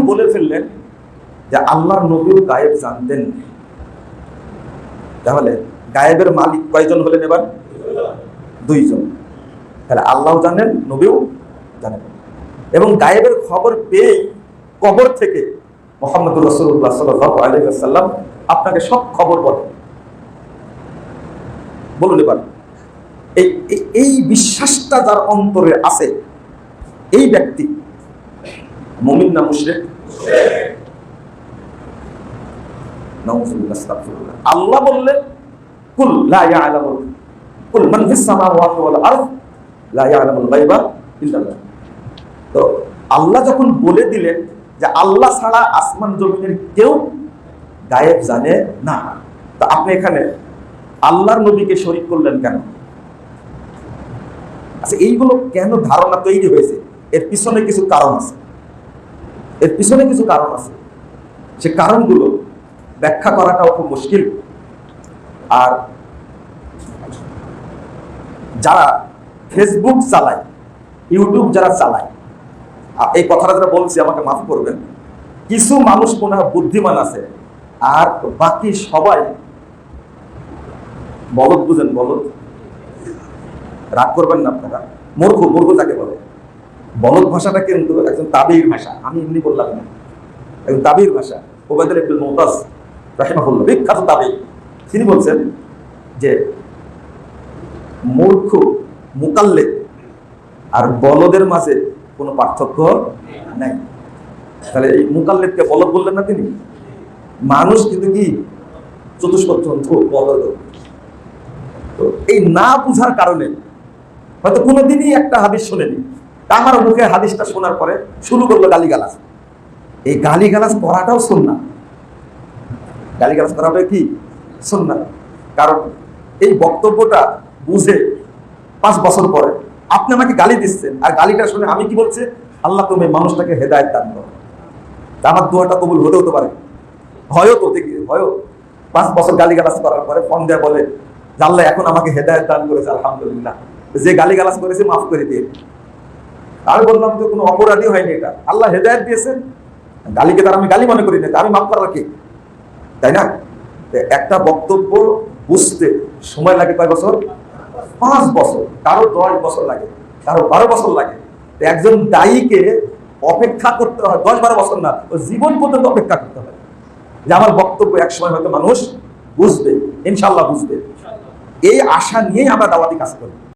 বলে ফেললেন যে আল্লাহর নবীও গায়েব জানতেন। তাহলে গায়েবের মালিক কয়জন হলেন এবার? দুইজন। তাহলে আল্লাহ জানেন, নবীও জানেন। এবং গায়েবের খবর পেয়ে কবর থেকে মুহাম্মদুর রাসূলুল্লাহ সাল্লাল্লাহু আলাইহি ওয়াসাল্লাম আপনাকে সব খবর বলুন। এবার এই বিশ্বাসটা যার অন্তরে আছে, এই ব্যক্তি মুমিন না মুশরিক? আল্লাহ বললেন কুল লা ইয়ালামু কুল মান ফিস সামাওয়াতি ওয়াল আরদ লা ইয়ালামুল গায়বা ইল্লাল্লাহ। তো আল্লাহ যখন বলে দিলেন যে আল্লাহ ছাড়া আসমান জমিনের কেউ গায়েব জানে না, তো আপনি এখানে আল্লাহর নবীকে শরীক করলেন কেন? আচ্ছা, এইগুলো কেন ধারণা তৈরি হয়েছে? এর পিছনে কিছু কারণ আছে, এর পিছনে কিছু কারণ আছে। সে কারণগুলো ব্যাখ্যা করাটাও খুব মুশকিল। আর যারা ফেসবুক চালায়, ইউটিউব যারা চালায়, এই কথাটা যারা বলছি আমাকে মাফ করবেন, কিছু মানুষ মনে হয় বুদ্ধিমান আছে, আর বাকি সবাই বলদ। বুঝেন বলদ? রাগ করবেন না আপনারা। মূর্খ, মূর্খ যাকে বলে। বলদ ভাষাটা কিন্তু একজন তাবির ভাষা, আমি এমনি বললাম না, একজন তাবির ভাষা। ওবায়দুল ইবনে মুতাজ রাহিমাহুল্লাহ, বিখ্যাত তাবি, তিনি বলছেন যে মূর্খ, মুকাল্লিদ আর বলদের মাঝে কোনো পার্থক্য নাই। তাহলে এই মুকাল্লিদকে বলদ বললেন না তিনি? মানুষ কিন্তু কি চতুষ্পদ জন্তু, বলদ। তো এই না বুঝার কারণে হয়তো কোনোদিনই একটা হাদিস শোনেনি, আমার মুখে হাদিসটা শোনার পরে শুরু করলো গালিগালাজ। এই গালিগালাজ করাটাও সুন্নাহ, গালিগালাজ করাটা কি সুন্নাহ। কারণ এই বক্তব্যটা বুঝে 5 বছর পরে আপনি আমাকে গালি দিচ্ছেন, আর গালিটা শুনে আমি কি বলছি? আল্লাহ তুমি মানুষটাকে হেদায়েত দান করো। আমার দোয়াটা কবুল হতেও তো পারে, হয়ও তো দেখি, হয়ও 5 বছর গালিগালাজ করার পরে ফোন দেয়া বলে যে আল্লাহ এখন আমাকে হেদায়েত দান করেছে, আলহামদুলিল্লাহ, যে গালিগালাজ করেছে মাফ করে দিয়ে। আমি বললাম যে কোনো অপরাধী হয়নি, এটা আল্লাহ হেদায়েত দিয়েছেন, গালিকে তার আমি গালি মনে করি না, আমি মাফ করার কি, তাই না? একটা বক্তব্য বুঝতে সময় লাগে কয় বছর? 5 বছর, কারো 10 বছর লাগে, কারো 12 বছর লাগে। একজন দায়ীকে অপেক্ষা করতে হয় 10-12 বছর না, জীবন পর্যন্ত অপেক্ষা করতে হয় যে আমার বক্তব্য একসময় হয়তো মানুষ বুঝবে, ইনশাআল্লাহ বুঝবে। এই আশা নিয়েই আমরা দাওয়াতি কাজ করি।